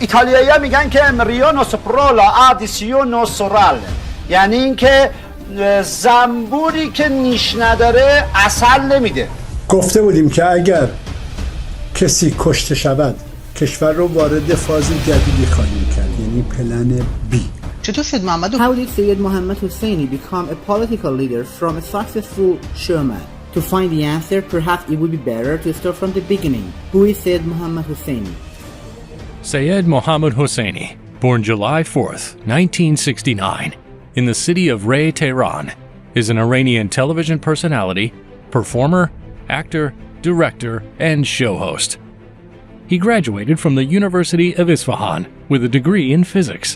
ایتالیایی‌ها میگن که امریونو سپرولا آدیسیونو سورال، یعنی اینکه زنبوری که نیش نداره عسل نمیده. گفته بودیم که اگر کسی کشته شود کشور رو وارد فاز جدیدی خواهیم کرد، یعنی پلن بی. چطور شد محمد؟ How did Syed Mohammad Hosseini become a political leader from a successful showman? To find the answer, perhaps it would be better to start from the beginning. Who is Syed Mohammad Hosseini? Syed Mohammad Hosseini, born July 4th, 1969, in the city of Ray, Tehran, is an Iranian television personality, performer, actor, director, and show host. He graduated from the University of Isfahan with a degree in physics.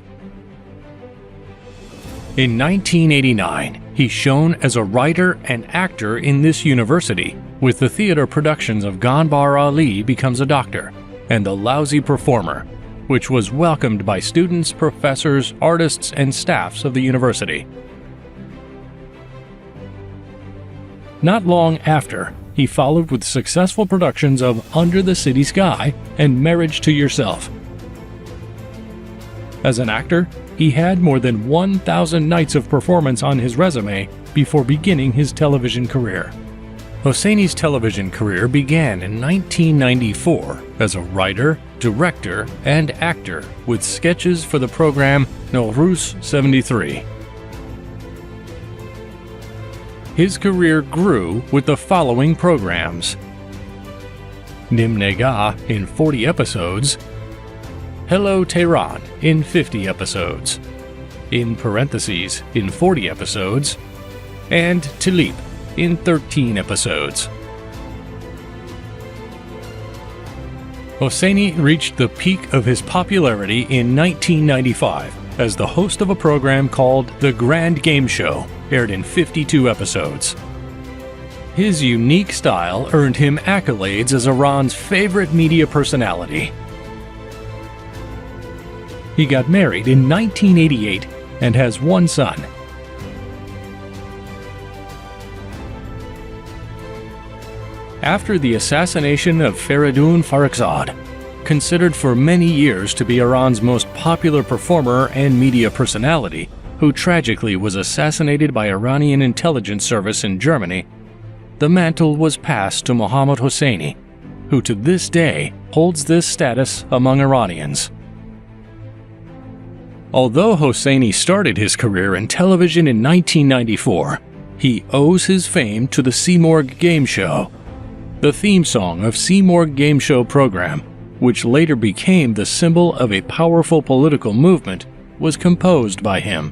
In 1989, he shone as a writer and actor in this university with the theater productions of Ganbar Ali Becomes a Doctor and The Lousy Performer, which was welcomed by students, professors, artists, and staffs of the university. Not long after, he followed with successful productions of Under the City Sky and Marriage to Yourself. As an actor, he had more than 1,000 nights of performance on his resume before beginning his television career. Hosseini's television career began in 1994 as a writer, director, and actor with sketches for the program Nowruz 73. His career grew with the following programs: Nim Negah in 40 episodes, Hello Tehran in 50 episodes, in parentheses in 40 episodes, and Tilip in 13 episodes. Hosseini reached the peak of his popularity in 1995 as the host of a program called The Grand Game Show, aired in 52 episodes. His unique style earned him accolades as Iran's favorite media personality. He got married in 1988 and has one son. After the assassination of Feridun Farrokhzad, considered for many years to be Iran's most popular performer and media personality, who tragically was assassinated by Iranian intelligence service in Germany, the mantle was passed to Mohammad Hosseini, who to this day holds this status among Iranians. Although Hosseini started his career in television in 1994, he owes his fame to the Simorg Game Show. The theme song of Simorg Game Show program, which later became the symbol of a powerful political movement, was composed by him.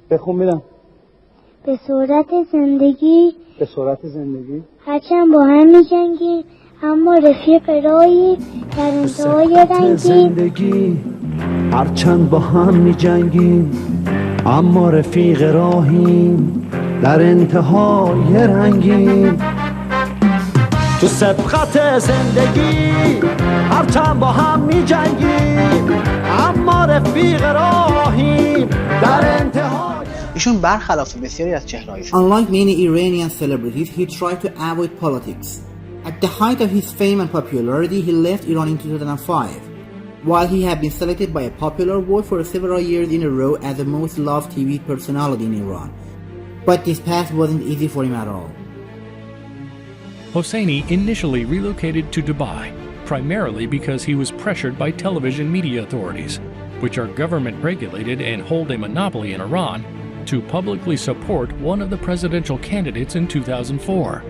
به صورت زندگی هرچند با هم می‌جنگیم اما رفیق راهی در انتهای رنگی هرچند با هم می‌جنگیم اما رفیق راهیم در انتهای رنگیم تو سبقت زندگی هرچند با هم می‌جنگیم اما رفیق راهیم در انتهای. ایشون برخلاف بسیاری از چهره‌هایشون Unlike many Iranian celebrities, he tried to avoid politics. At the height of his fame and popularity, he left Iran in 2005. While he had been selected by a popular vote for several years in a row as the most loved TV personality in Iran. But this path wasn't easy for him at all. Hosseini initially relocated to Dubai, primarily because he was pressured by television media authorities, which are government regulated and hold a monopoly in Iran, to publicly support one of the presidential candidates in 2004.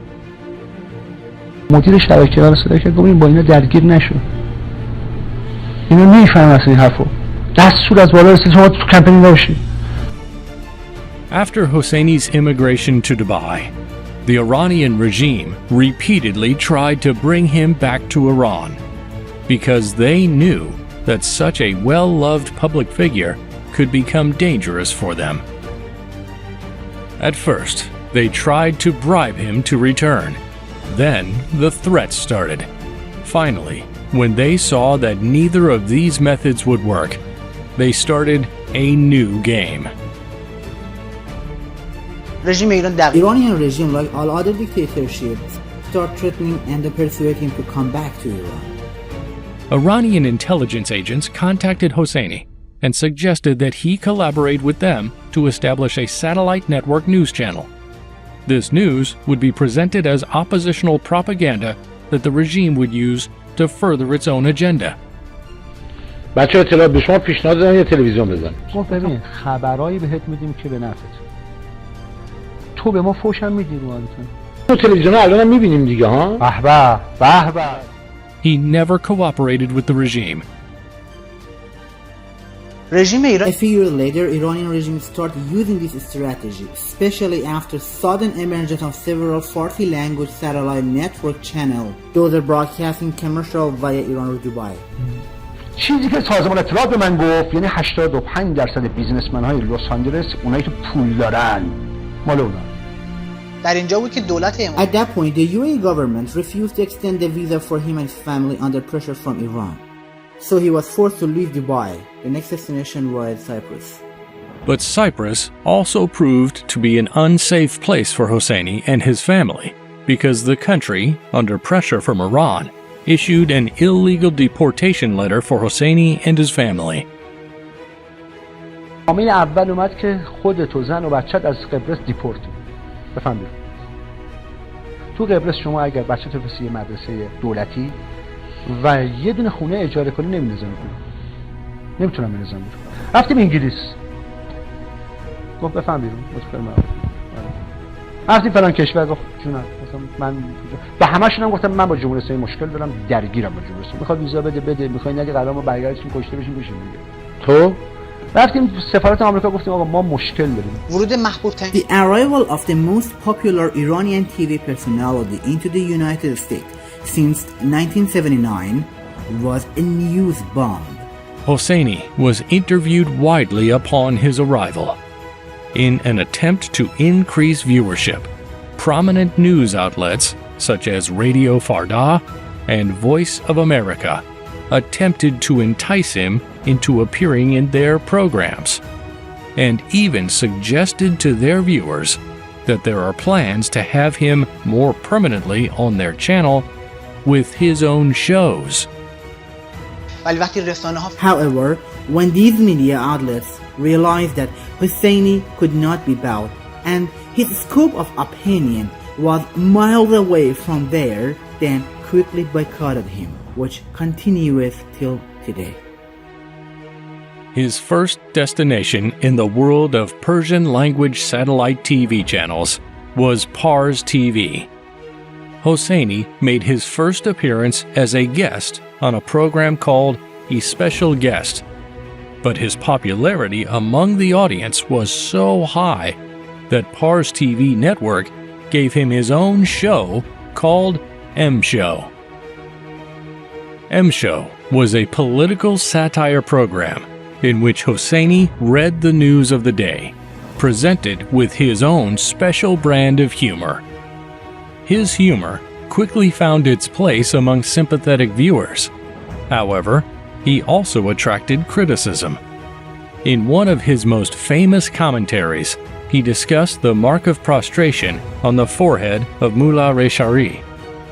مدیر شبکه رو صدا کرد، گفت این با اینا درگیر نشو. اینا نمیفهمن اصلا این حرفو. دستور از بالا رسید شما تو کمپین نباشید. After Hosseini's immigration to Dubai, the Iranian regime repeatedly tried to bring him back to Iran because they knew that such a well-loved public figure could become dangerous for them. At first, they tried to bribe him to return. Then, the threats started. Finally, when they saw that neither of these methods would work, they started a new game. Iranian regime, like all other dictatorships, start threatening and persuade him to come back to Iran. Iranian intelligence agents contacted Hosseini and suggested that he collaborate with them to establish a satellite network news channel. This news would be presented as oppositional propaganda that the regime would use to further its own agenda. بچه اطلاعات به شما پیشنهاد دادن یه تلویزیون بزن. گفت ببین خبرایی بهت میدیم که به نفعت. تو به ما فوش هم میدی رو تو تلویزیون الان هم میبینیم دیگه ها. به به. He never cooperated with the regime. رژیم ایران A few years later, Iranian regime started using this strategy, especially after sudden emergence of several Farsi language satellite network channels. Those are broadcasting commercial via Iran or Dubai. چیزی که سازمان اطلاعات به من گفت یعنی 85% بیزنسمن های لس آنجلس اونایی که پول دارن مال اونها. در اینجا بود که دولت At that point, the UAE government refused to extend the visa for him and his family under pressure from Iran. So he was forced to leave Dubai. The next destination was Cyprus. But Cyprus also proved to be an unsafe place for Hosseini and his family because the country, under pressure from Iran, issued an illegal deportation letter for Hosseini and his family. عامل اول اومد که خودت و زن و بچت از قبرس دیپورت بفهمید. تو قبرس شما اگر بچت رو بفرستی یه مدرسه دولتی و یه دونه خونه اجاره کنی نمی‌نظم کنی. نمیتونم بنظم کنم. رفتیم انگلیس. گفت بفهم بیرون. رفتیم فلان کشور گفت جونم مثلا من به همه‌شون هم گفتم من با جمهوری اسلامی مشکل دارم درگیرم با جمهوری اسلامی. میخواد ویزا بده میخواین اگه قرار ما برگردیم کشته بشیم دیگه. تو رفتیم سفارت آمریکا گفتیم آقا ما مشکل داریم. ورود محبوب ترین The arrival of the most popular Iranian TV personality into the United States since 1979 was a news bomb. Hosseini was interviewed widely upon his arrival. In an attempt to increase viewership, prominent news outlets such as Radio Farda and Voice of America attempted to entice him into appearing in their programs, and even suggested to their viewers that there are plans to have him more permanently on their channel with his own shows. However, when these media outlets realized that Hosseini could not be bought and his scope of opinion was miles away from there, then quickly boycotted him, which continues till today. His first destination in the world of Persian language satellite TV channels was Pars TV. Hosseini made his first appearance as a guest on a program called A Special Guest, but his popularity among the audience was so high that Pars TV network gave him his own show called M-Show. M-Show was a political satire program in which Hosseini read the news of the day, presented with his own special brand of humor. His humor quickly found its place among sympathetic viewers. However, he also attracted criticism. In one of his most famous commentaries, he discussed the mark of prostration on the forehead of Mullah Reshari,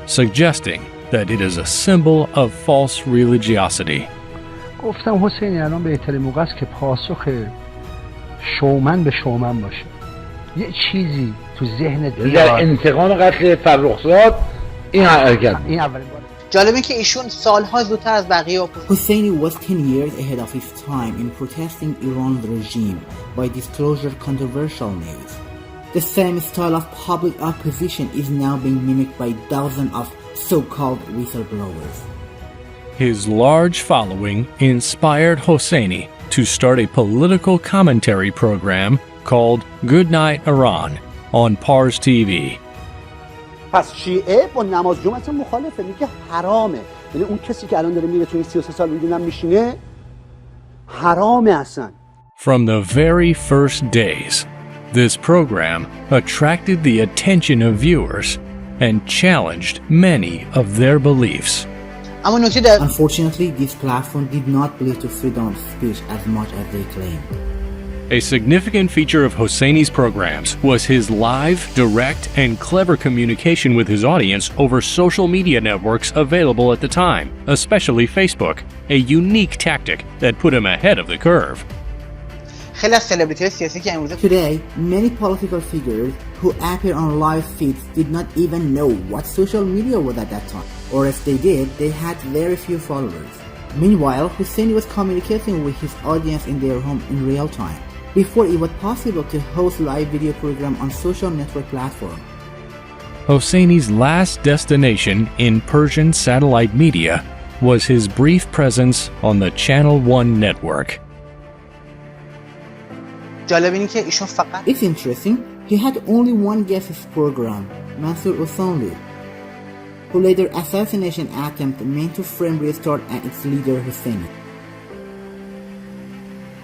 suggesting that it is a symbol of false religiosity. گفتم حسینی الان بهترین موقع است که پاسخ شومن به شومن باشه. یه چیزی تو ذهنت در انتقام قتل فرخزاد این حرکت. این اولین بار. جالبه که ایشون سالها زودتر از بقیه Hosseini was 10 years ahead of his time in protesting Iran's regime by disclosure controversial news. The same style of public opposition is now being mimicked by dozens of so-called whistleblowers. His large following inspired Hosseini to start a political commentary program called Goodnight Iran on Pars TV. پس شیعه با نماز جمعه اصلا مخالفه، میگه حرامه. یعنی اون کسی که الان داره میره تو این 33 سال میدونم میشینه حرامه اصلا. From the very first days, this program attracted the attention of viewers and challenged many of their beliefs. Unfortunately, this platform did not believe to freedom of speech as much as they claimed. A significant feature of Hosseini's programs was his live, direct, and clever communication with his audience over social media networks available at the time, especially Facebook, a unique tactic that put him ahead of the curve. خیلی از سلبریتی‌های سیاسی که امروزه Today, many political figures who appear on live feeds did not even know what social media was at that time, or if they did, they had very few followers. Meanwhile, Hosseini was communicating with his audience in their home in real time, before it was possible to host live video program on social network platform. Hosseini's last destination in Persian satellite media was his brief presence on the Channel 1 network. جالب اینه که ایشون فقط It's interesting, he had only one guest in his program, Mansur Osanli, who later assassination attempt meant to frame Restart and its leader Hosseini.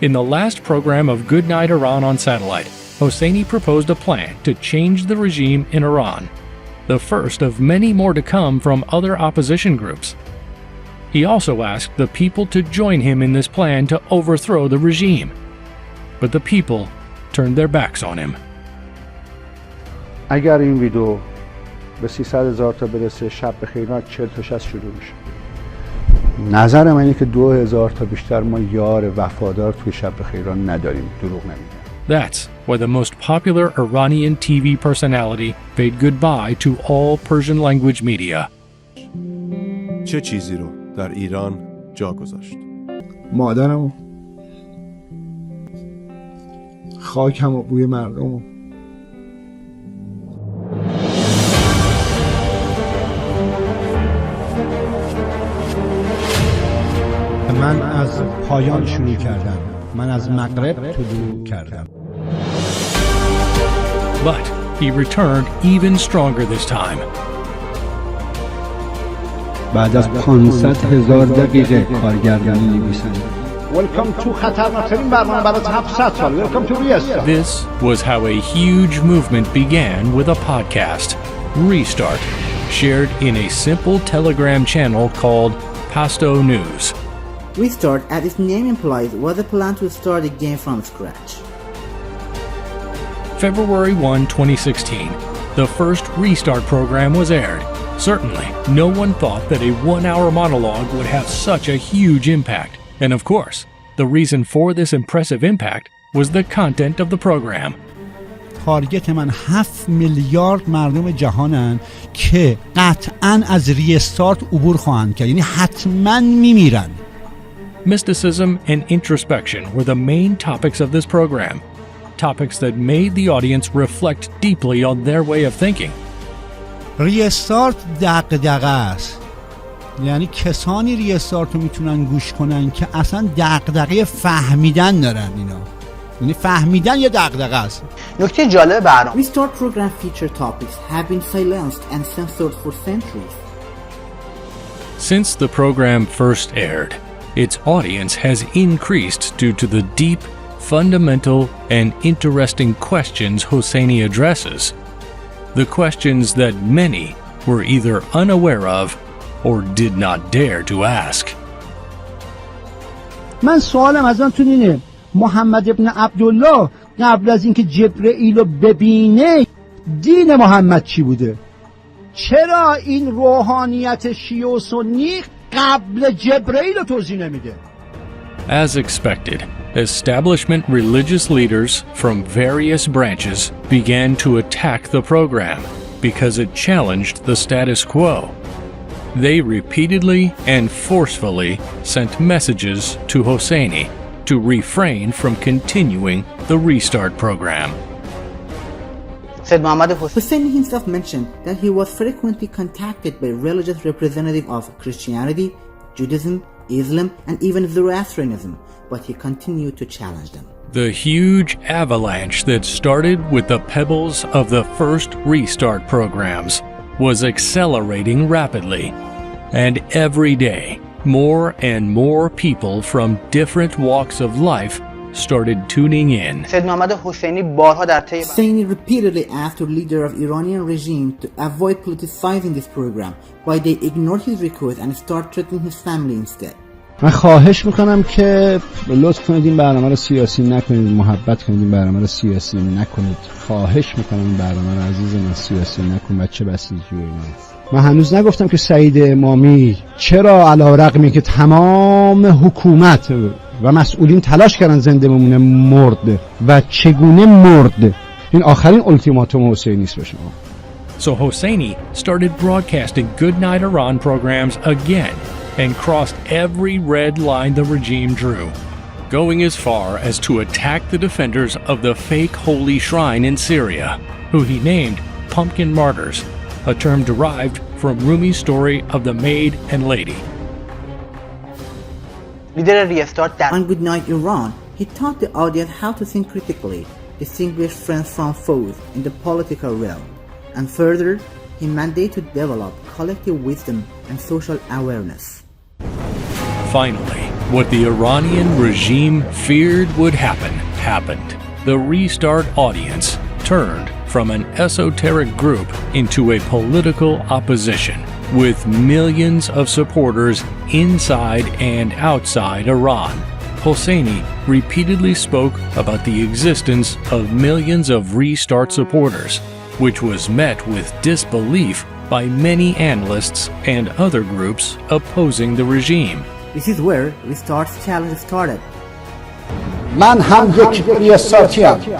In the last program of Goodnight Iran on satellite, Hosseini proposed a plan to change the regime in Iran, the first of many more to come from other opposition groups. He also asked the people to join him in this plan to overthrow the regime. But the people turned their backs on him. اگر این ویدیو به 300,000 تا برسه شب بخیر 40 تاش از شروع میشه. نظر من اینه که 2,000 تا بیشتر ما یار وفادار توی شب بخیران نداریم. دروغ نمیگم. That's why the most popular Iranian TV personality bade goodbye to all Persian language media. چه چیزی رو در ایران جا گذاشت؟ مادرمو، خاکم و بوی مردمو. من از پایان شروع کردم. من از مغرب طلوع کردم. But he returned even stronger this time. بعد از 500,000 دقیقه کارگردانی نویسنده. Welcome to خطرناکترین برنامه بعد از 700 سال. Welcome to Restart. This was how a huge movement began with a podcast, Restart, shared in a simple Telegram channel called Pasto News. Restart, as its name implies, was a plan to start the game from scratch. February 1, 2016, the first Restart program was aired. Certainly, no one thought that a 1-hour monologue would have such a huge impact. And of course, the reason for this impressive impact was the content of the program. تارگت من 7 میلیارد مردم جهانن که قطعاً از ریستارت عبور خواهند کرد. یعنی حتماً میمیرن. Mysticism and introspection were the main topics of this program. Topics that made the audience reflect deeply on their way of thinking. ریستارت دغدغه است. یعنی کسانی ریستارت رو میتونن گوش کنن که اصلا دغدغه فهمیدن دارن اینا. یعنی فهمیدن یه دغدغه است. نکته جالب برنامه Restart program feature topics have been silenced and censored for centuries. Since the program first aired, its audience has increased due to the deep, fundamental, and interesting questions Hosseini addresses. The questions that many were either unaware of or did not dare to ask. من سوالم از آنتون اینه، محمد ابن عبدالله قبل از اینکه جبرئیل رو ببینه دین محمد چی بوده؟ چرا این روحانیت شیعه و سنی قبل جبرئیل رو توضیح نمیده؟ As expected, establishment religious leaders from various branches began to attack the program because it challenged the status quo. They repeatedly and forcefully sent messages to Hosseini to refrain from continuing the Restart program. Hosseini himself mentioned that he was frequently contacted by religious representatives of Christianity, Judaism, Islam, and even Zoroastrianism, but he continued to challenge them. The huge avalanche that started with the pebbles of the first Restart programs was accelerating rapidly, and every day, more and more people from different walks of life started tuning in. Hosseini repeatedly asked the leader of Iranian regime to avoid politicizing this program, but they ignored his request and started threatening his family instead. من خواهش میکنم که لطف کنید این برنامه رو سیاسی نکنید، محبت کنید این برنامه رو سیاسی نکنید. خواهش میکنم این برنامه رو عزیز من سیاسی نکن، بچه بسیجی و اینا. من هنوز نگفتم که سعید امامی چرا علیرغمی که تمام حکومت و مسئولین تلاش کردن زنده بمونه مرد و چگونه مرد. این آخرین التیماتوم حسینی است به شما. So Hosseini started broadcasting Goodnight Iran programs again and crossed every red line the regime drew, going as far as to attack the defenders of the fake holy shrine in Syria, who he named Pumpkin Martyrs, a term derived from Rumi's story of the maid and lady. On Goodnight Iran, he taught the audience how to think critically, distinguish friends from foes in the political realm, and further, he mandated to develop collective wisdom and social awareness. Finally, what the Iranian regime feared would happen, happened. The Restart audience turned from an esoteric group into a political opposition, with millions of supporters inside and outside Iran. Hosseini repeatedly spoke about the existence of millions of Restart supporters, which was met with disbelief by many analysts and other groups opposing the regime. This is where Restart's challenge started. من هم یک ریستارتیم.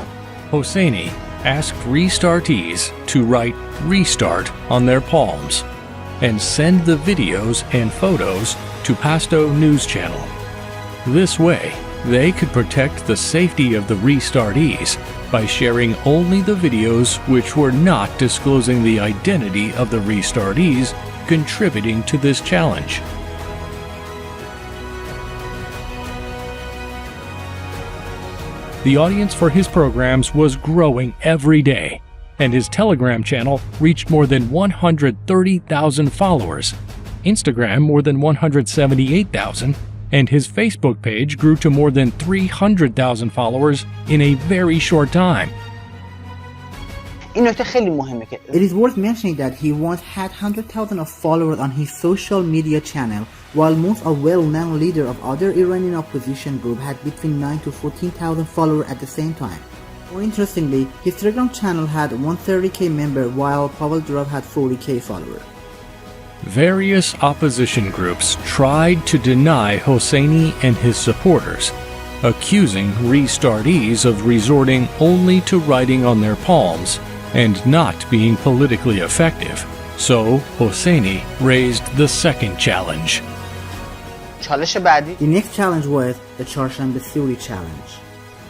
Hosseini asked restartees to write restart on their palms and send the videos and photos to Pasto News Channel. This way, they could protect the safety of the restartees by sharing only the videos which were not disclosing the identity of the restartees contributing to this challenge. The audience for his programs was growing every day, and his Telegram channel reached more than 130,000 followers, Instagram more than 178,000, and his Facebook page grew to more than 300,000 followers in a very short time. It is worth mentioning that he once had 100,000 of followers on his social media channel, while most a well-known leader of other Iranian opposition group had between 9 to 14,000 followers at the same time. More interestingly, his Telegram channel had 130k members, while Pavel Durov had 40k followers. Various opposition groups tried to deny Hosseini and his supporters, accusing restartees of resorting only to writing on their palms and not being politically effective. So Hosseini raised the second challenge. The next challenge was the Charshanbe Suri challenge.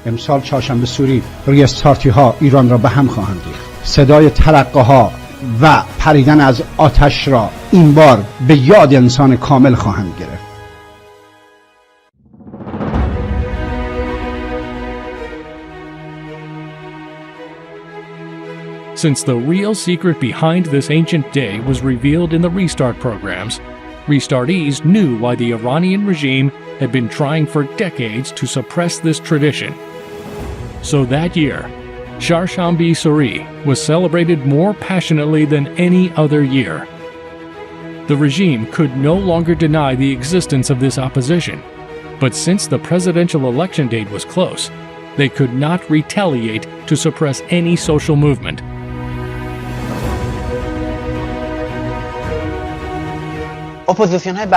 امسال چهارشنبه سوری ریستارتی ها ایران را به هم خواهند ریخت. صدای ترقه ها و پریدن از آتش را این بار به یاد انسان کامل خواهند گرفت. Since the real secret behind this ancient day was revealed in the Restart programs, restartees knew why the Iranian regime had been trying for decades to suppress this tradition. So that year, Charshanbe Suri was celebrated more passionately than any other year. The regime could no longer deny the existence of this opposition, but since the presidential election date was close, they could not retaliate to suppress any social movement. Oppositional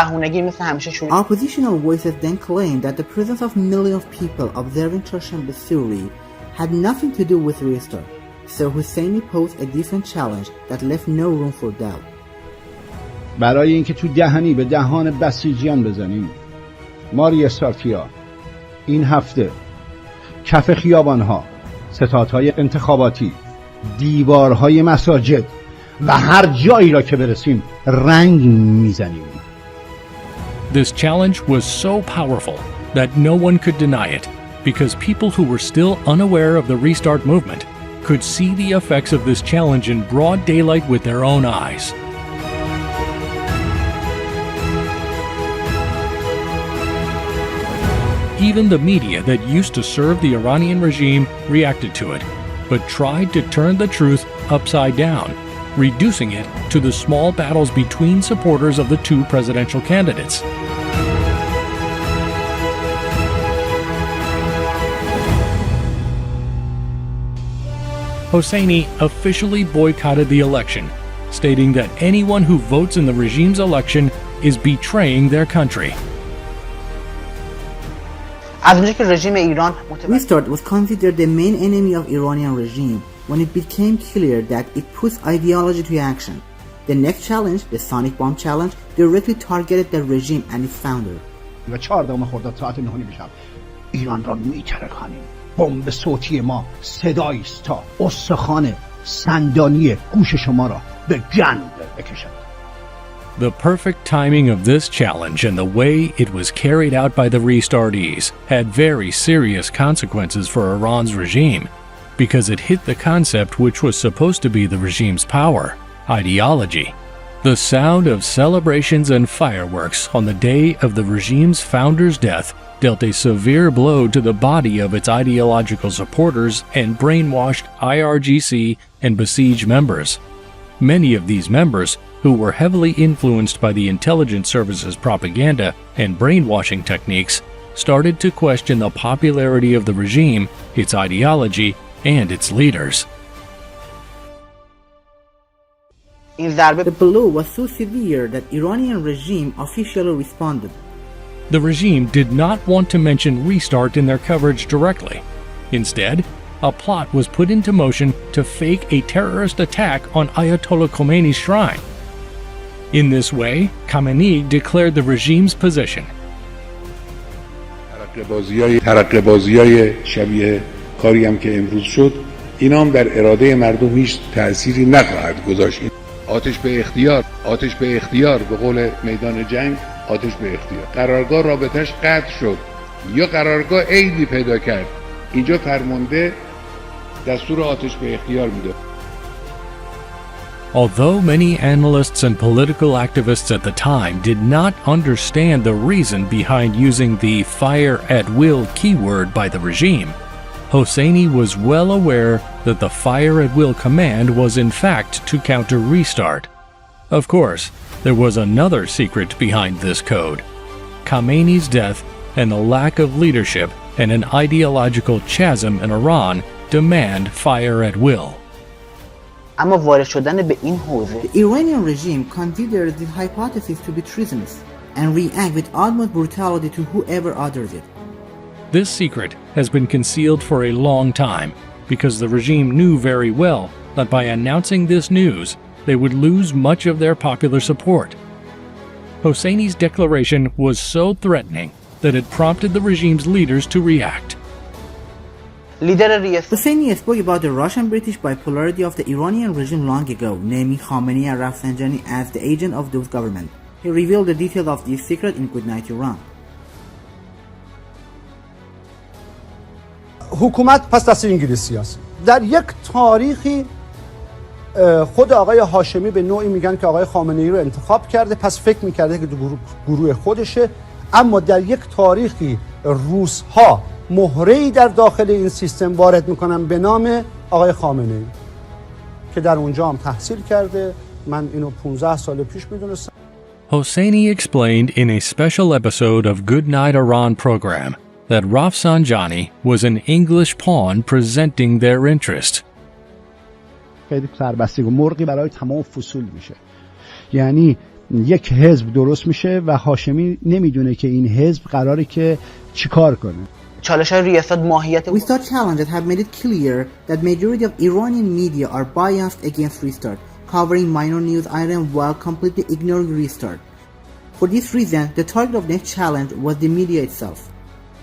voices then claimed that the presence of millions of people observing Charshanbe Suri had nothing to do with restart, so Hosseini posed a different challenge that left no room for doubt. برای اینکه تو دهنی به دهان بسیجیان بزنیم، ما ریستارتیا این هفته کف خیابانها، ستادهای انتخاباتی، دیوارهای مساجد و هر جایی را که برسیم رنگ میزنیم. This challenge was so powerful that no one could deny it, because people who were still unaware of the Restart movement could see the effects of this challenge in broad daylight with their own eyes. Even the media that used to serve the Iranian regime reacted to it, but tried to turn the truth upside down, reducing it to the small battles between supporters of the two presidential candidates. Hosseini officially boycotted the election, stating that anyone who votes in the regime's election is betraying their country. Restart was considered the main enemy of Iranian regime when it became clear that it puts ideology to action. The next challenge, the sonic bomb challenge, directly targeted the regime and its founder. و 14 خرداد ساعت 9:30 شب ایران را می‌ترکانیم. بمب صوتی ما صدایی است تا استخوان سندانی گوش شما را به گند بکشد. The perfect timing of this challenge and the way it was carried out by the restartees had very serious consequences for Iran's regime, because it hit the concept which was supposed to be the regime's power, ideology. The sound of celebrations and fireworks on the day of the regime's founder's death dealt a severe blow to the body of its ideological supporters and brainwashed IRGC and Basij members. Many of these members, who were heavily influenced by the intelligence services propaganda and brainwashing techniques, started to question the popularity of the regime, its ideology, and its leaders. The blow was so severe that Iranian regime officially responded. The regime did not want to mention Restart in their coverage directly. Instead, a plot was put into motion to fake a terrorist attack on Ayatollah Khomeini's shrine. In this way, Khamenei declared the regime's position. ترقه‌بازی‌های شبیه کاری هم که امروز شد، اینا هم در اراده مردم هیچ تأثیری نخواهد گذاشت. آتش به اختیار به قول میدان جنگ، آتش به اختیار. قرارگاه رابطش قطع شد یا قرارگاه عیبی پیدا کرد، اینجا فرمانده دستور آتش به اختیار میده. Although many analysts and political activists at the time did not understand the reason behind using the fire at will keyword by the regime, Hosseini was well aware that the fire at will command was in fact to counter Restart. Of course, there was another secret behind this code. Khamenei's death and the lack of leadership and an ideological chasm in Iran demand fire at will. The Iranian regime considers this hypothesis to be treasonous and react with utmost brutality to whoever utters it. This secret has been concealed for a long time because the regime knew very well that by announcing this news, they would lose much of their popular support. Hosseini's declaration was so threatening that it prompted the regime's leaders to react. Hosseini spoke about the Russian-British bipolarity of the Iranian regime long ago, naming Khamenei and Rafsanjani as the agent of those government. He revealed the details of this secret in Goodnight Iran. حکومت پس دست انگلیسی است. در یک تاریخی خود آقای هاشمی به نوعی میگن که آقای خامنه‌ای رو انتخاب کرده، پس فکر میکرده که گروه خودشه، اما در یک تاریخی روس‌ها مهره‌ای در داخل این سیستم وارد میکنن به نام آقای خامنه‌ای که در اونجا هم تحصیل کرده. من اینو 15 سال پیش میدونستم. Hosseini explained in a special episode of Goodnight Iran program that Rafsanjani was an English pawn presenting their interest. خیلی سربستگی مرغی برای تمام فصول میشه. یعنی یک حزب درست میشه و هاشمی نمیدونه که این حزب قراره که چیکار کنه. Restart challenges have made it clear that majority of Iranian media are biased against Restart, covering minor news items while completely ignoring Restart. For this reason, the target of next challenge was the media itself.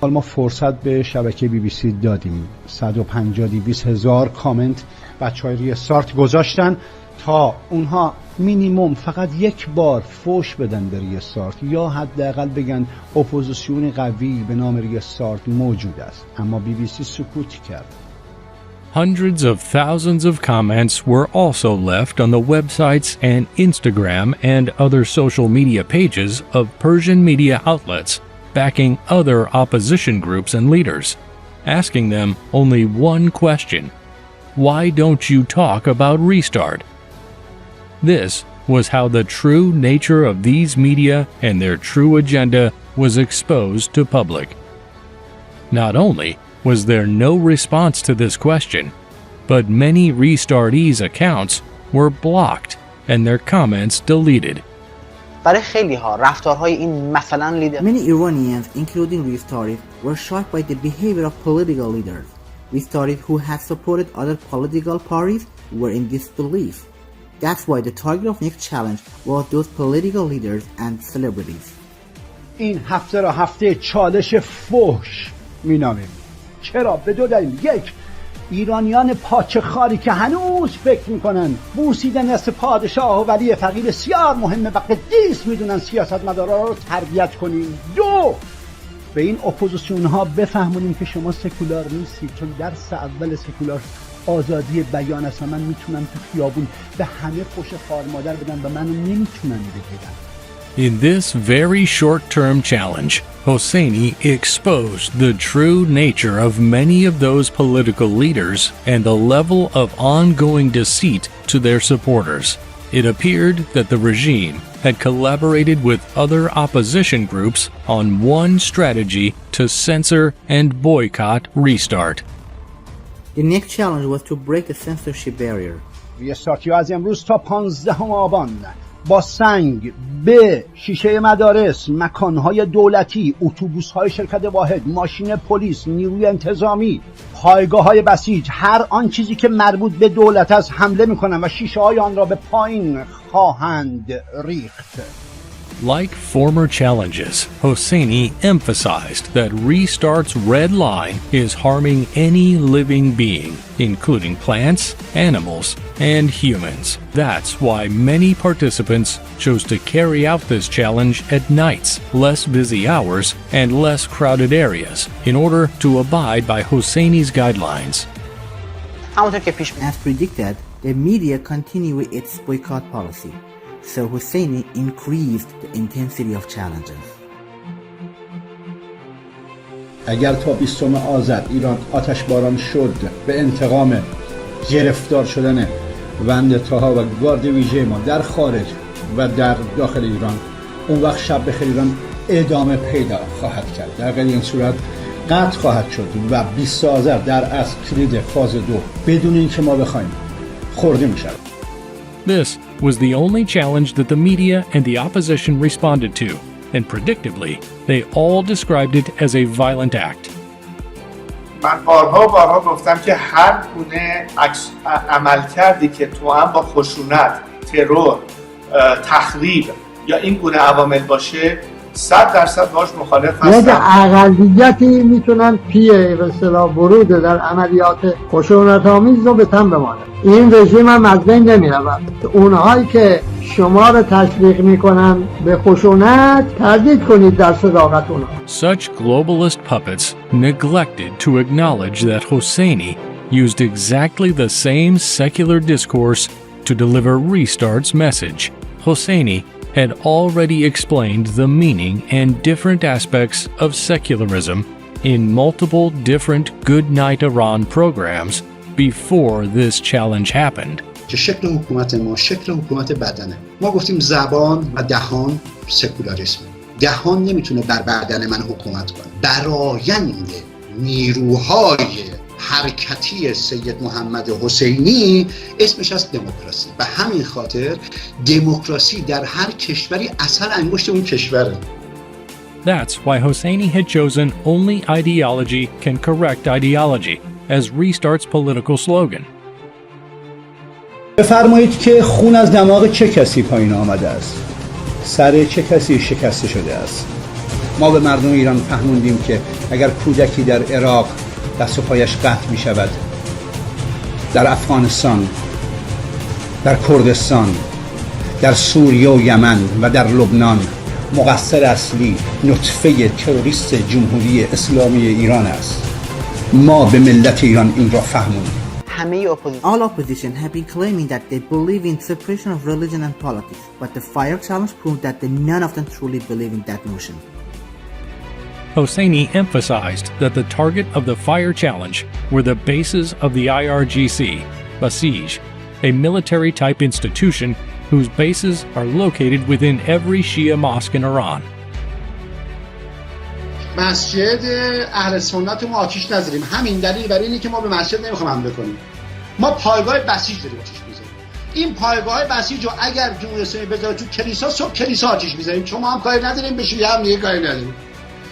ما فرصت به شبکه BBC دادیم. 150-200 هزار کامنت بچهای ریستارت گذاشتن تا اونها مینیمم فقط یک بار فوش بدن به ریستارت یا حداقل بگن اپوزیسیون قوی به نام ریستارت موجود است. اما BBC سکوت کرد. Hundreds of thousands of comments were also left on the websites and Instagram and other social media pages of Persian media outlets backing other opposition groups and leaders, asking them only one question: why don't you talk about Restart? This was how the true nature of these media and their true agenda was exposed to public. Not only was there no response to this question, but many restartees' accounts were blocked and their comments deleted. برای خیلی ها رفتارهای این مثلا لیدر Many Iranians, including restartees, were shocked by the behavior of political leaders. Restartees who had supported other political parties were in disbelief. That's why the target of next challenge was those political leaders and celebrities. این هفته را هفته چالش فحش مینامیم. چرا؟ به دو دلیل. یک، ایرانیان پاچه خاری که هنوز فکر میکنن بوسیدن دست پادشاه و ولی فقیر بسیار مهمه و قدیس میدونن سیاستمدارا رو تربیت کنیم. دو، به این اپوزیسیون ها بفهمونیم که شما سکولار نیستید، چون درس اول سکولار آزادی بیان است و من میتونم تو خیابون به همه فحش خوار مادر بدم و منو نمیتونن بگیرن. In this very short-term challenge, Hosseini exposed the true nature of many of those political leaders and the level of ongoing deceit to their supporters. It appeared that the regime had collaborated with other opposition groups on one strategy to censor and boycott Restart. The next challenge was to break the censorship barrier. ریستارتی از امروز تا 15 آبان با سنگ به شیشه مدارس، مکانهای دولتی، اتوبوس‌های شرکت واحد، ماشین پلیس، نیروی انتظامی، پایگاه‌های بسیج، هر آن چیزی که مربوط به دولت است حمله می‌کنند و شیشه‌های آن را به پایین خواهند ریخت. Like former challenges, Hosseini emphasized that Restart's red line is harming any living being, including plants, animals, and humans. That's why many participants chose to carry out this challenge at nights, less busy hours, and less crowded areas, in order to abide by Hosseini's guidelines. As predicted, the media continued with its boycott policy. So Hosseini increased the intensity of challenges. اگر تا 20 آذر ایران آتش باران شد به انتقام گرفتار شدن وند تاها و گارد ویژه ما در خارج و در داخل ایران، اون وقت شب بخیر ایران ادامه پیدا خواهد کرد. در غیر این صورت قطع خواهد شد و 20 آذر در اصل کلید فاز 2 بدون اینکه ما بخوایم خورده می شود. This was the only challenge that the media and the opposition responded to, and predictably, they all described it as a violent act. من بارها گفتم که هر گونه عمل کردی که توأم با خشونت، ترور، تخریب یا این گونه عوامل باشه 100% باش مخالف هستم. یک اقلیتی میتونن پی به اصطلاح ورود در عملیات خشونت‌آمیز رو به تن بمانه. این رژیم هم از بین نمیرود. اونهایی که شما رو تشویق میکنن به خشونت تردید کنید در صداقت اونها. Such globalist puppets neglected to acknowledge that Hosseini used exactly the same secular discourse to deliver Restart's message. Hosseini had already explained the meaning and different aspects of secularism in multiple different Good Night Iran programs before this challenge happened. که شکل حکومت ما شکل حکومت بدنه. ما گفتیم زبان و دهان سکولاریسم. دهان نمیتونه بر بدن من حکومت کنه. برآیند نیروهای حرکتی سید محمد حسینی اسمش از دموکراسی. به همین خاطر دموکراسی در هر کشوری اصل انگشت اون کشوره. That's why Hosseini had chosen only ideology can correct ideology as Restart's political slogan. بفرمایید که خون از دماغ چه کسی پایین آمده است؟ سر چه کسی شکسته شده است؟ ما به مردم ایران فهموندیم که اگر کودکی در عراق دست و پایش قطع می شود، در افغانستان، در کردستان، در سوریه و یمن و در لبنان مقصر اصلی نطفه تروریست جمهوری اسلامی ایران است. ما به ملت ایران این را فهموندیم. All opposition have been claiming that they believe in separation of religion and politics, but the fire challenge proved that none of them truly believe in that notion. Hosseini emphasized that the target of the fire challenge were the bases of the IRGC, Basij, a military-type institution whose bases are located within every Shia mosque in Iran. مسجد اهل سنت ما آتش نذاریم. همین دلیل برای اینه که ما به مسجد نمیخوایم حمله کنیم. ما پایگاه بسیج داریم آتیش می‌زنیم. این پایگاه بسیج رو اگر جمهوری اسلامی بذاره تو کلیسا، صبح کلیسا آتیش می‌زنیم. شما هم کاری نداریم، بشید هم دیگه کاری نداریم.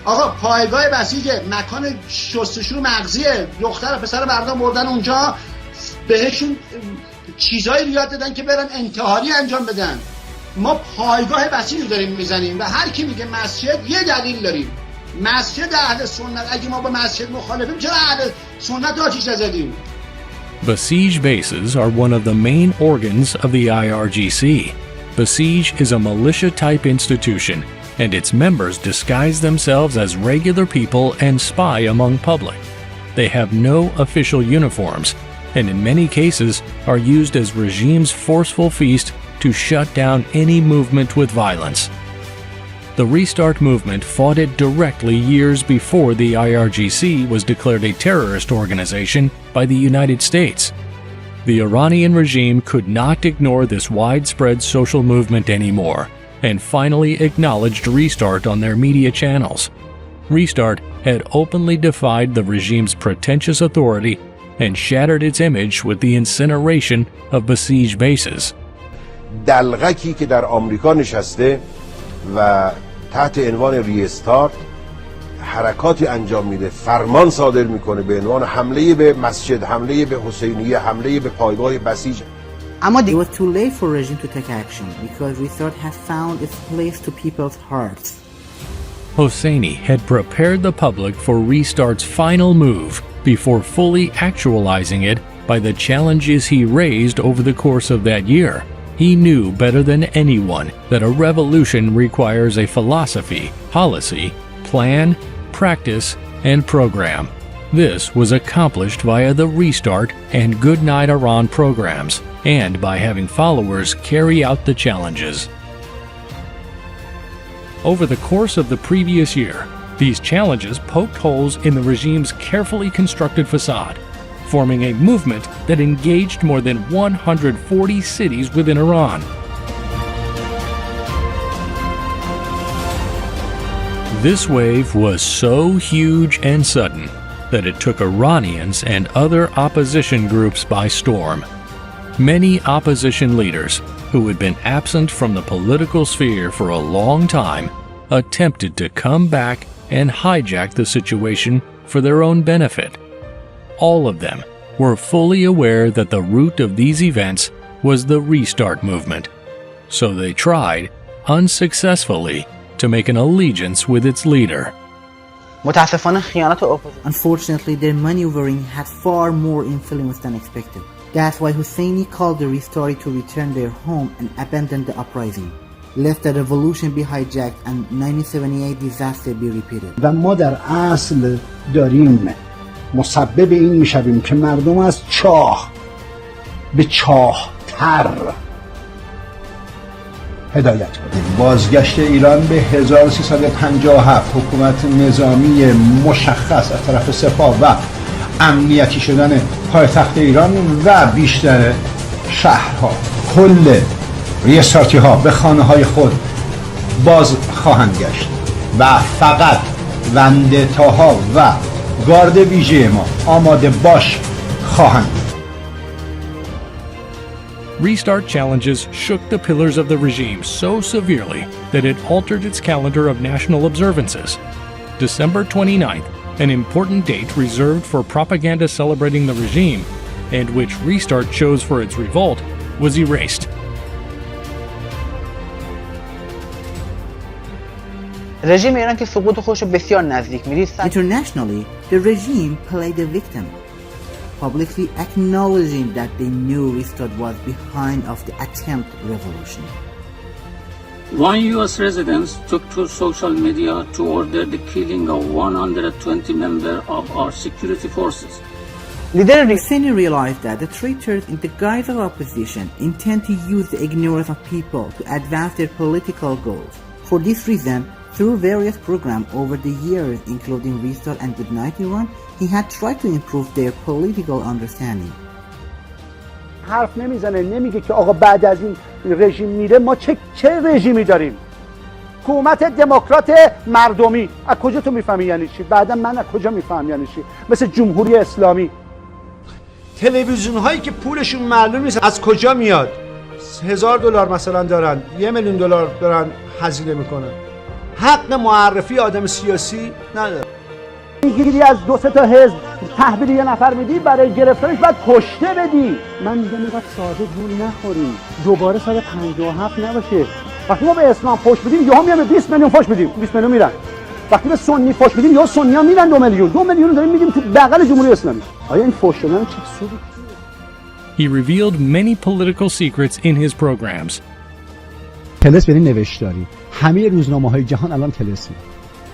آقا پایگاه بسیج مکان شستشو مغزیه، دختر و پسر مردم بردن اونجا، بهشون چیزایی یاد دادن که برن انتحاری انجام بدن. ما پایگاه بسیج رو داریم میزنیم و هر کی میگه مسجد، یه دلیل داریم. مسجد اهل سنت، اگه ما با مسجد مخالفیم چرا اهل سنت آتیش نزدیم؟ Besiege bases are one of the main organs of the IRGC. Besiege is a militia-type institution, and its members disguise themselves as regular people and spy among public. They have no official uniforms, and in many cases are used as regime's forceful feast to shut down any movement with violence. The Restart movement fought it directly years before the IRGC was declared a terrorist organization by the United States. The Iranian regime could not ignore this widespread social movement anymore and finally acknowledged Restart on their media channels. Restart had openly defied the regime's pretentious authority and shattered its image with the incineration of besieged bases. دلغکی که در آمریکا نشسته و تحت عنوان ریستارت حرکاتی انجام میده، فرمان صادر میکنه به عنوان حمله به مسجد، حمله به حسینیه، حمله به پایگاه بسیج. It was too late for regime to take action because Restart had found its place to people's hearts. Hosseini had prepared the public for Restart's final move before fully actualizing it by the challenges he raised over the course of that year. He knew better than anyone that a revolution requires a philosophy, policy, plan, practice, and program. This was accomplished via the Restart and Goodnight Iran programs, and by having followers carry out the challenges. Over the course of the previous year, these challenges poked holes in the regime's carefully constructed facade, forming a movement that engaged more than 140 cities within Iran. This wave was so huge and sudden that it took Iranians and other opposition groups by storm. Many opposition leaders, who had been absent from the political sphere for a long time, attempted to come back and hijack the situation for their own benefit. All of them were fully aware that the root of these events was the Restart movement, so they tried, unsuccessfully, to make an allegiance with its leader. Unfortunately, their maneuvering had far more influence than expected. That's why Hosseini called the Restarters to return their home and abandon the uprising, lest the revolution be hijacked and 1978 disaster be repeated. و ما در اصل داریم مسبب این میشویم که مردم از چاه به چاه‌تر هدایت کنیم. بازگشت ایران به 1357، حکومت نظامی مشخص از طرف سپاه و امنیتی شدن پایتخت ایران و بیشتر شهرها، کل ریستارتی ها به خانه های خود باز خواهند گشت و فقط وندتاها و گارد ویژه ما آماده باش خواهند. Restart challenges shook the pillars of the regime so severely that it altered its calendar of national observances. December 29th, an important date reserved for propaganda celebrating the regime, and which Restart chose for its revolt, was erased. Internationally, the regime played the victim, publicly acknowledging that they knew Restart was behind of the attempt revolution. One U.S. resident took to social media to order the killing of 120 members of our security forces. Hosseini realized that the traitors in the guise of opposition intend to use the ignorance of people to advance their political goals. For this reason, through various programs over the years, including Restart and Goodnight Iran, he had tried to improve their political understanding. حرف نمیزنه، نمیگه که آقا بعد از این رژیم میره ما چه رژیمی داریم. حکومت دموکرات مردمی، از کجا تو میفهمی یعنی چی؟ بعدا من از کجا میفهم یعنی چی؟ مثل جمهوری اسلامی. تلویزیون هایی که پولشون معلوم نیست از کجا میاد، $1000 مثلا دارن، $1,000,000 دارن هزینه میکنن، حق معرفی آدم سیاسی نداره. میگیری از 2-3 تا حزب تحویل یه نفر میدی، برای گرفتنش باید کشته بدی. من میگم اینقدر ساده گول نخوریم، دوباره سال 57 نباشه. وقتی ما به اسلام فوش بدیم یهو میام 20 میلیون فوش بدیم، 20 میلیون میرن. وقتی به سنی فوش بدیم یهو سنی‌ها میرن 2 میلیون داریم میدیم تو بغل جمهوری اسلامی. آیا این فوش دادن چه سودی؟ He revealed many political secrets in his programs. طلسم یعنی نوشتاری. همه روزنامه‌های جهان الان طلسمه.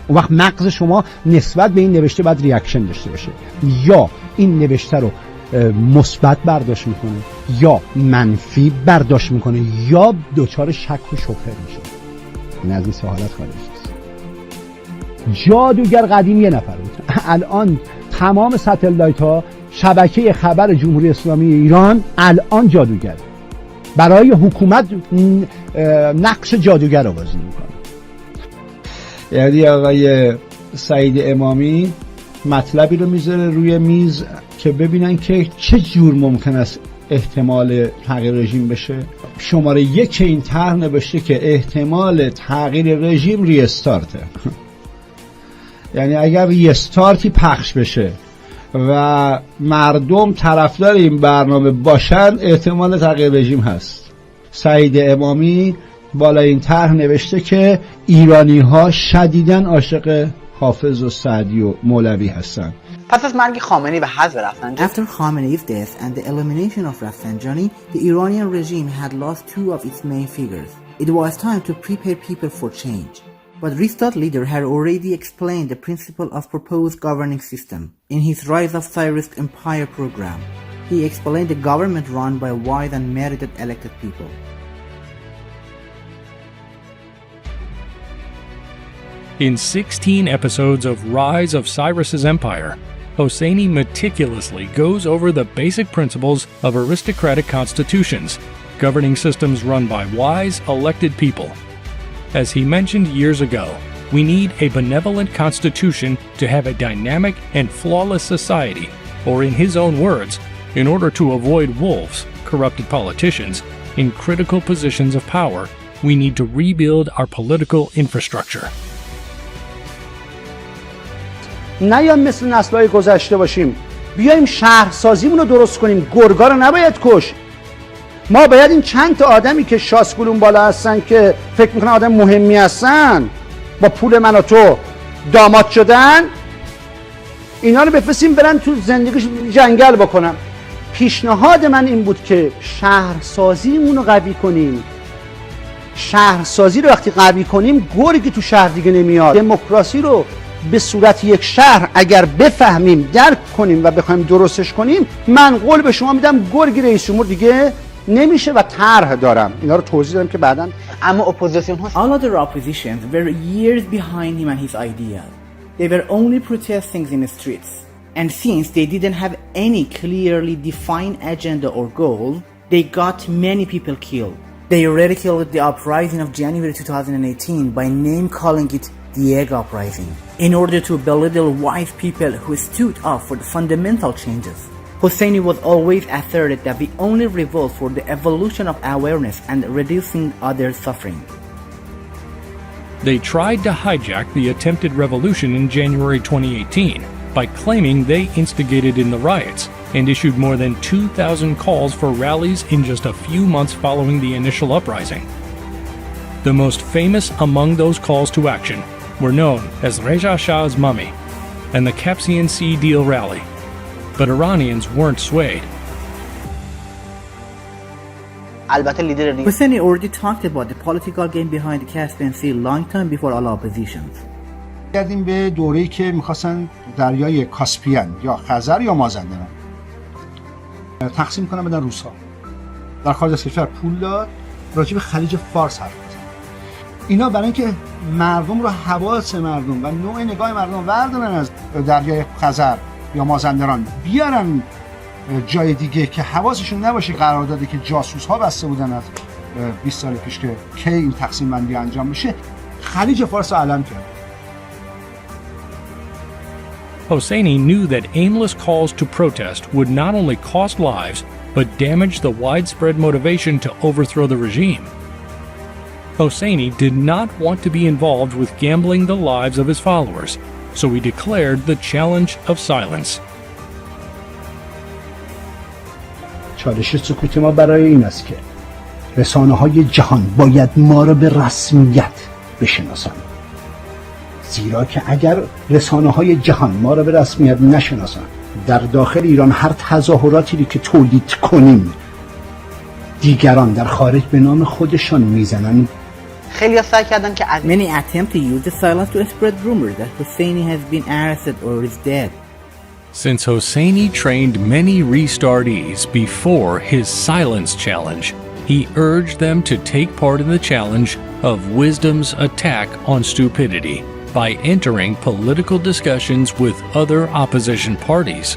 اون وقت مغز شما نسبت به این نوشته باید ریاکشن داشته باشه، یا این نوشته رو مثبت برداشت میکنه یا منفی برداشت میکنه یا دچار شک و شبهه میشه. این از این سه حالت خارج است. جادوگر قدیم یه نفر بود، الان تمام ساتلایت ها شبکه خبر جمهوری اسلامی ایران الان جادوگر برای حکومت نقش جادوگر رو بازی میکنه. یعنی آقای سعید امامی مطلبی رو میذاره روی میز که ببینن که چه جور ممکن است احتمال تغییر رژیم بشه. شماره 1 این طرح نوشته که احتمال تغییر رژیم ریستارته. یعنی اگر ریستارتی پخش بشه و مردم طرفدار این برنامه باشن احتمال تغییر رژیم هست. سعید امامی بالا این طرح نوشته که ایرانی ها شدیداً عاشق حافظ و سعدی و مولوی هستند. پس از مرگ خامنه‌ای و حذف رفسنجانی After Khamenei's death and the elimination of Rafsanjani, the Iranian regime had lost 2 of its main figures. It was time to prepare people for change. But Restart leader had already explained the principle of proposed governing system in his Rise of Tsarist Empire program. He explained the government run by wise and merited elected people. In 16 episodes of Rise of Cyrus's Empire, Hosseini meticulously goes over the basic principles of aristocratic constitutions, governing systems run by wise, elected people. As he mentioned years ago, we need a benevolent constitution to have a dynamic and flawless society, or in his own words, in order to avoid wolves, corrupted politicians, in critical positions of power, we need to rebuild our political infrastructure. نیام مثل نسل‌های گذشته باشیم، بیایم شهرسازیمون رو درست کنیم. گرگا رو نباید کش. ما باید این چند تا آدمی که شاسکولون بالا هستن که فکر میکنن آدم مهمی هستن، با پول من و تو داماد شدن، اینا رو بفرستیم برن تو زندگیش جنگل بکنن. پیشنهاد من این بود که شهرسازیمون رو قوی کنیم. شهرسازی رو وقتی قوی کنیم گرگی تو شهر دیگه نمیاد. دموکراسی رو به صورت یک شهر اگر بفهمیم، درک کنیم و بخوایم درستش کنیم، من قول به شما میدم گرگ رئیس جمهور دیگه نمیشه و طرح دارم. اینا رو توضیح دادم که بعداً. اما اپوزیسیون ها All other oppositions were years behind him and his ideas. They were only protesting in the streets. And since they didn't have any clearly defined agenda or goal, they got many people killed. They ridiculed the uprising of January 2018 by name-calling it the Egg Uprising, in order to belittle wise people who stood up for the fundamental changes. Hosseini was always asserted that we only revolt for the evolution of awareness and reducing others' suffering. They tried to hijack the attempted revolution in January 2018 by claiming they instigated in the riots and issued more than 2,000 calls for rallies in just a few months following the initial uprising. The most famous among those calls to action were known as Reza Shah's Mummy and the Caspian Sea Deal Rally. But Iranians weren't swayed. البته لیدر دیگه Hosseini already talked about the political game behind the Caspian Sea long time before all oppositions. گردیم به دوره‌ای که می‌خواستن دریای کاسپین یا خزر یا مازندران تقسیم کنن بدن روس‌ها. در خارج از کشور پول داد، راجع به خلیج فارس حرف زد. اینا برای اینکه مردم رو حواس مردم و نوع نگاه مردم وردارن از دریای خزر یا مازندران بیارن جای دیگه که حواسشون نباشه. قراردادی که جاسوس‌ها بسته بودن از 20 سال پیش که کی این تقسیم بندی انجام میشه، خلیج فارس رو علم کرد. Hosseini knew that aimless calls to protest would not only cost lives, but damage the widespread motivation to overthrow the regime. Hosseini did not want to be involved with gambling the lives of his followers, so he declared the challenge of silence. چالش سکوت ما برای این است که رسانه‌های جهان باید ما را به رسمیت بشناسند. زیرا که اگر رسانه‌های جهان ما را به رسمیت نشناسند، در داخل ایران هر تظاهراتی که تولید کنیم دیگران در خارج به نام خودشان میزنن. خیلی سعی کردن که Many attempt to use the silence to spread rumors that Hosseini has been arrested or is dead. Since Hosseini trained many restartees before his silence challenge, he urged them to take part in the challenge of wisdom's attack on stupidity by entering political discussions with other opposition parties.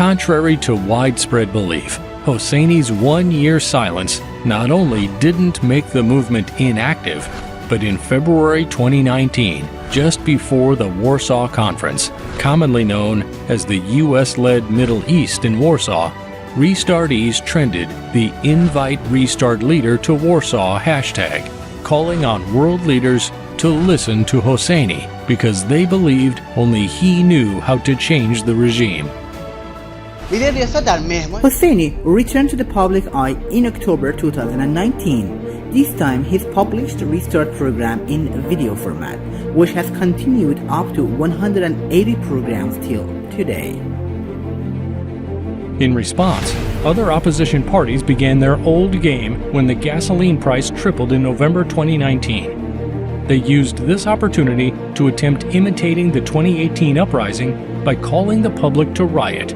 Contrary to widespread belief, Hosseini's one-year silence not only didn't make the movement inactive, but in February 2019, just before the Warsaw Conference, commonly known as the US-led Middle East in Warsaw, restartees trended the Invite Restart Leader to Warsaw hashtag, calling on world leaders to listen to Hosseini because they believed only he knew how to change the regime. Hosseini returned to the public eye in October 2019. This time he's published the Restart program in video format, which has continued up to 180 programs till today. In response, other opposition parties began their old game when the gasoline price tripled in November 2019. They used this opportunity to attempt imitating the 2018 uprising by calling the public to riot.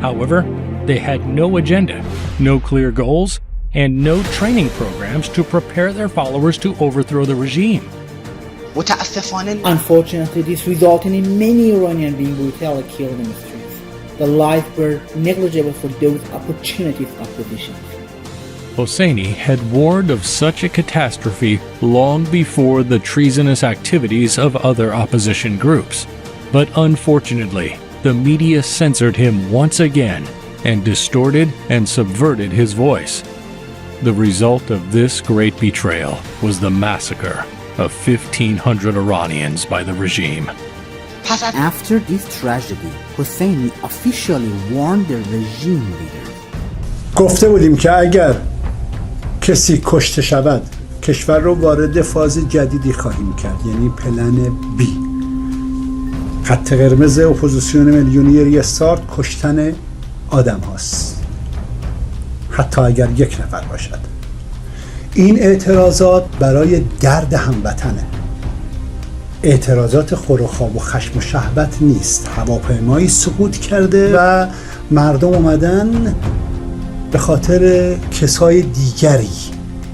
However, they had no agenda, no clear goals, and no training programs to prepare their followers to overthrow the regime. Unfortunately, this resulted in many Iranians being brutally killed in the streets. The lives were negligible for those opportunities of position. Hosseini had warned of such a catastrophe long before the treasonous activities of other opposition groups. But unfortunately, the media censored him once again and distorted and subverted his voice. The result of this great betrayal was the massacre of 1,500 Iranians by the regime. After this tragedy, Hosseini officially warned the regime leaders. گفته بودیم که اگر کسی کشته شود کشور رو وارد فاز جدیدی خواهیم کرد، یعنی پلن بی. خط قرمز اپوزیسیون میلیونی استارت کشتن آدم هاست، حتی اگر یک نفر باشد. این اعتراضات برای درد هموطنه، اعتراضات خور و خواب و خشم و شهوت نیست. هواپیمایی سقوط کرده و مردم اومدن به خاطر کسای دیگری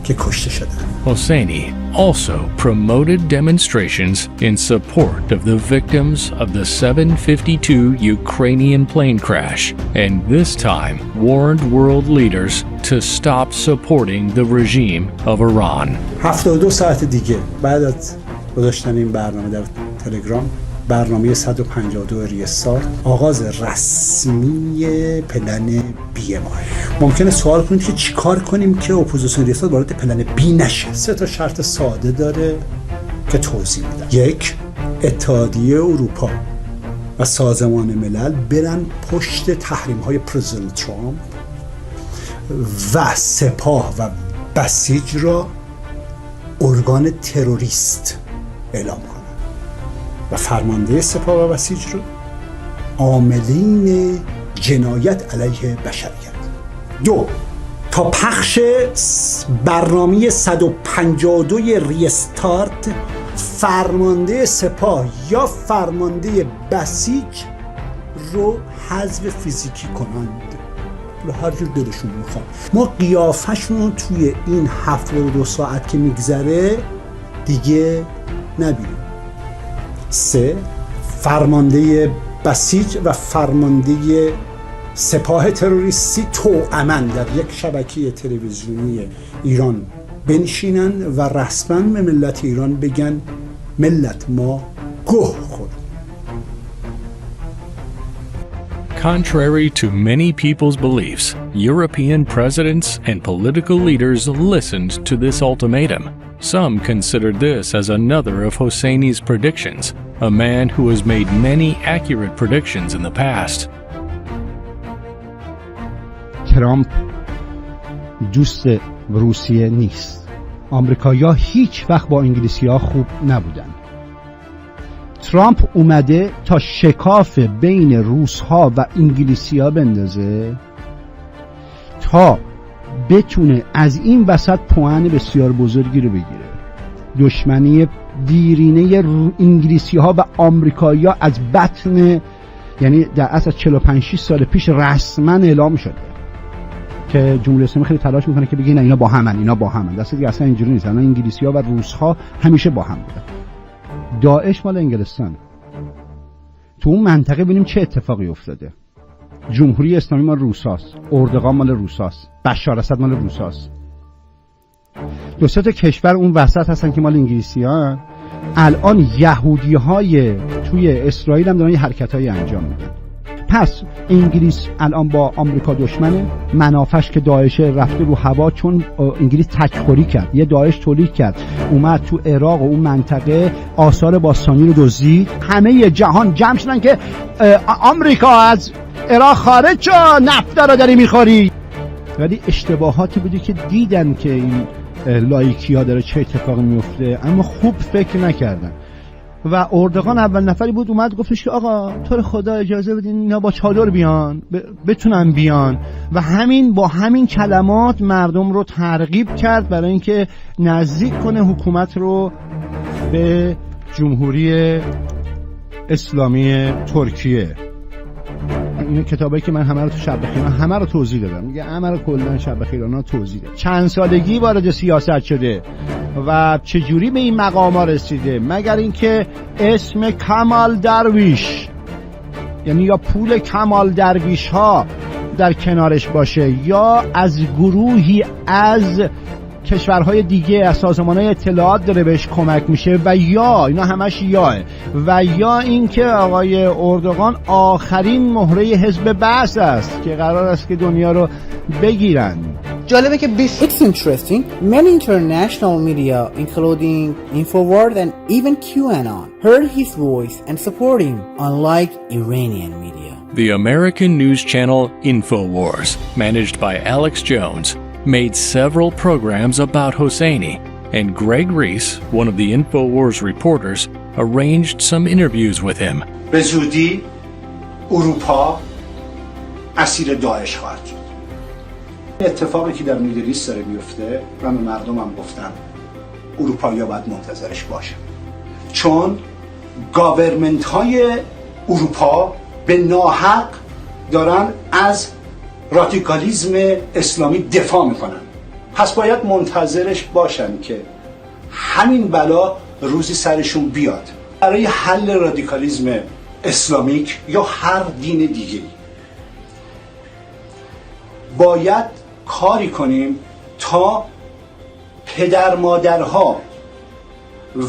که کشته شدن. Hosseini also promoted demonstrations in support of the victims of the 752 Ukrainian plane crash, and this time warned world leaders to stop supporting the regime of Iran. 72 ساعت دیگه بعد از گذاشتن این برنامه در تلگرام، برنامه 152 ریستارت آغاز رسمی پلن بی ما. ممکنه سوال کنید که چی کار کنیم که اپوزیسیون ریستارت وارد پلن بی نشه. 3 تا شرط ساده داره که توضیح میدم. 1. اتحادیه اروپا و سازمان ملل برن پشت تحریم های پرزیدنت ترامپ و سپاه و بسیج را ارگان تروریست اعلام کنن و فرمانده سپاه و بسیج رو عاملین جنایت علیه بشریت. 2. تا پخش برنامه 152 ریستارت فرمانده سپاه یا فرمانده بسیج رو حذف فیزیکی کنند، هر جور دلشون میخواد. ما قیافشون رو توی این 72 ساعت که میگذره دیگه نبینیم. 3. فرمانده بسیج و فرمانده سپاه تروریستی توأماً در یک شبکه تلویزیونی ایران بنشینن و رسما به ملت ایران بگن ملت ما گوه خورد. Contrary to many people's beliefs, European presidents and political leaders listened to this ultimatum. Some considered this as another of Hosseini's predictions, a man who has made many accurate predictions in the past. ترامپ دوست روسیه نیست. آمریکایی‌ها هیچ وقت با انگلیسی‌ها خوب نبودن. ترامپ اومده تا شکاف بین روس‌ها و انگلیسی‌ها بندازه تا بتونه از این وسط پوان بسیار بزرگی رو بگیره. دشمنی دیرینه انگلیسی‌ها و آمریکایی‌ها از بطن، یعنی در اصل 45 سال پیش رسما اعلام شده که جمهوری اسلامی خیلی تلاش میکنه که بگه نه اینا با همن، دسته دیگه اصلا اینجوری نیست. انگلیسی‌ها و روس‌ها همیشه با هم بودن. داعش مال انگلستان. تو اون منطقه ببینیم چه اتفاقی افتاده. جمهوری اسلامی مال روساست، اردوغان مال روساست، بشار اسد مال روساست. دو سه تا کشور اون وسط هستن که مال انگلیسی‌ها. الان یهودی‌های توی اسرائیل هم دارن یه حرکت‌های انجام میدن. پس انگلیس الان با آمریکا دشمنه، منافعش که داعش رفته رو هوا، چون انگلیس تکخوری کرد، یه داعش تولید کرد، اومد تو عراق و اون منطقه آثار باستانی رو دزدید. همه جهان جمع شدن که آمریکا از عراق خارج شو، نفت رو داری میخوری. ولی اشتباهاتی بودی که دیدن که این لایکی‌ها داره چه اتفاقی میفته، اما خوب فکر نکردن. و اردوغان اول نفری بود اومد گفتش که آقا تو رو خدا اجازه بدین اینا با چادر بیان، بتونن بیان، و با همین کلمات مردم رو ترغیب کرد برای اینکه نزدیک کنه حکومت رو به جمهوری اسلامی ترکیه. این کتابایی که من همه رو تو شب بخیران همه رو توضیح دادم، میگه همه رو کلا شب بخیرانا توضیح دادم. چند سالگی وارد سیاست شده و چجوری به این مقام ها رسیده، مگر اینکه اسم کمال درویش، یعنی یا پول کمال درویش ها در کنارش باشه، یا از گروهی از کشورهای دیگه، از سازمانهای اطلاعات داره بهش کمک میشه، و یا اینا همش یاه، و یا اینکه آقای اردوغان آخرین مهره حزب بعث است که قرار است که دنیا رو بگیرن. جالبه که It's interesting. Many international media, including InfoWars and even QAnon, heard his voice and support him, unlike Iranian media. The American news channel InfoWars, managed by Alex Jones, made several programs about Hosseini, and Greg Reese, one of the InfoWars reporters, arranged some interviews with him. به زودی اروپا اسیر داعش خواهد شد. اتفاقی که در میدل ایست داره میفته و من مردمم گفتم اروپایی‌ها باید منتظرش باشن، چون گاورمنت های اروپا به ناحق دارن از رادیکالیسم اسلامی دفاع میکنن. پس باید منتظرش باشن که همین بلا روزی سرشون بیاد. برای حل رادیکالیسم اسلامیک یا هر دین دیگه باید کاری کنیم تا پدر مادرها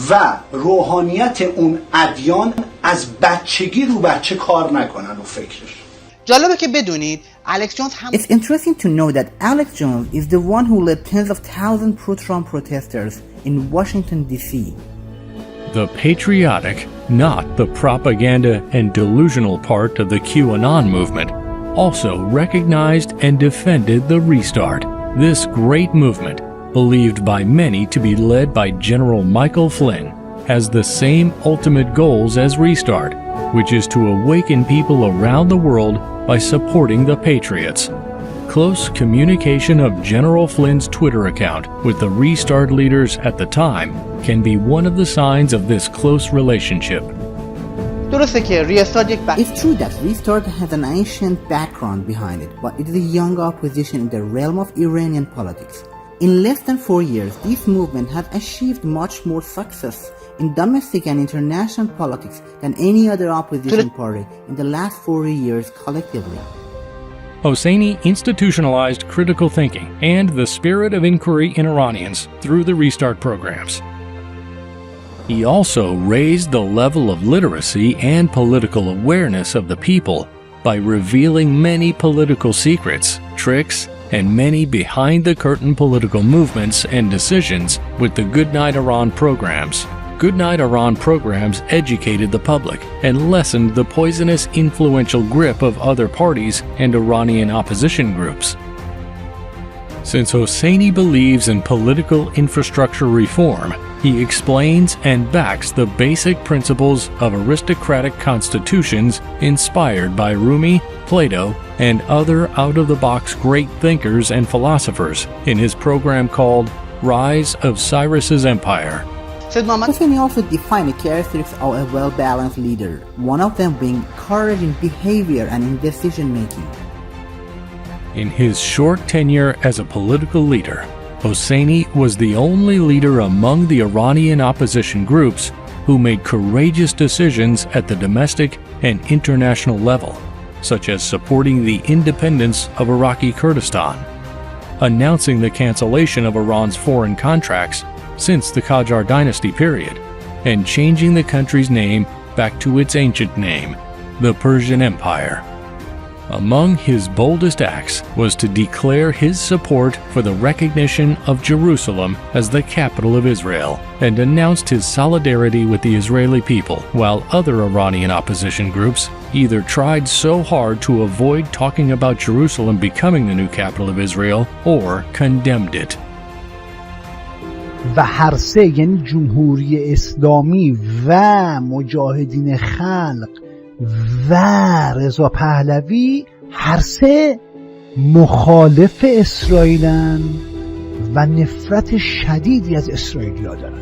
و روحانیت اون ادیان از بچگی رو بچه کار نکنن و فکرش. جالبه که بدونید الکس جونز هم It's interesting to know that Alex Jones is the one who led tens of thousands pro-Trump protesters in Washington, D.C. The patriotic, not the propaganda and delusional part of the QAnon movement, also recognized and defended the Restart. This great movement, believed by many to be led by General Michael Flynn, has the same ultimate goals as Restart, which is to awaken people around the world by supporting the Patriots. Close communication of General Flynn's Twitter account with the Restart leaders at the time can be one of the signs of this close relationship. درسته که ریستارت یک It's true that Restart has an ancient background behind it, but it is a young opposition in the realm of Iranian politics. In less than 4 years, this movement has achieved much more success in domestic and international politics than any other opposition party in the last 40 years collectively. Hosseini institutionalized critical thinking and the spirit of inquiry in Iranians through the Restart programs. He also raised the level of literacy and political awareness of the people by revealing many political secrets, tricks, and many behind-the-curtain political movements and decisions with the Goodnight Iran programs. Goodnight Iran programs educated the public and lessened the poisonous, influential grip of other parties and Iranian opposition groups. Since Hosseini believes in political infrastructure reform, he explains and backs the basic principles of aristocratic constitutions inspired by Rumi, Plato, and other out-of-the-box great thinkers and philosophers in his program called Rise of Cyrus's Empire. Hosseini also defined the characteristics of a well-balanced leader, one of them being courage in behavior and in decision-making. In his short tenure as a political leader, Hosseini was the only leader among the Iranian opposition groups who made courageous decisions at the domestic and international level, such as supporting the independence of Iraqi Kurdistan, announcing the cancellation of Iran's foreign contracts since the Qajar dynasty period, and changing the country's name back to its ancient name, the Persian Empire. Among his boldest acts was to declare his support for the recognition of Jerusalem as the capital of Israel, and announced his solidarity with the Israeli people, while other Iranian opposition groups either tried so hard to avoid talking about Jerusalem becoming the new capital of Israel or condemned it. و هر سه یعنی جمهوری اسلامی و مجاهدین خلق و رضا پهلوی هر سه مخالف اسرائیلن و نفرت شدیدی از اسرائیلیا دارن.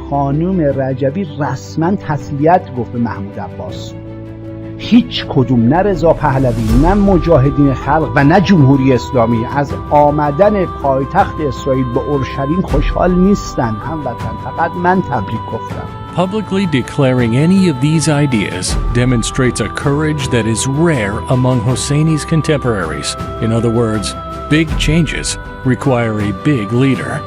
خانم رجبی رسما تسلیت گفت به محمود عباس. هیچ کدوم، نه رضا پهلوی، نه مجاهدین خلق و نه جمهوری اسلامی از آمدن پایتخت اسرائیل به اورشلیم خوشحال نیستن. هموطن، فقط من تبریک گفتم. Publicly declaring any of these ideas demonstrates a courage that is rare among Hosseini's contemporaries. In other words, big changes require a big leader.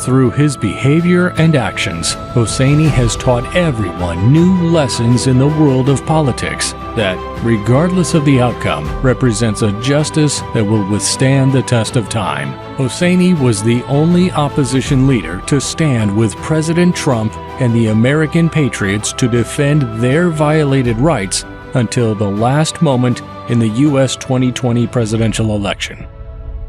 Through his behavior and actions, Hosseini has taught everyone new lessons in the world of politics that, regardless of the outcome, represents a justice that will withstand the test of time. Hosseini was the only opposition leader to stand with President Trump and the American patriots to defend their violated rights until the last moment in the U.S. 2020 presidential election.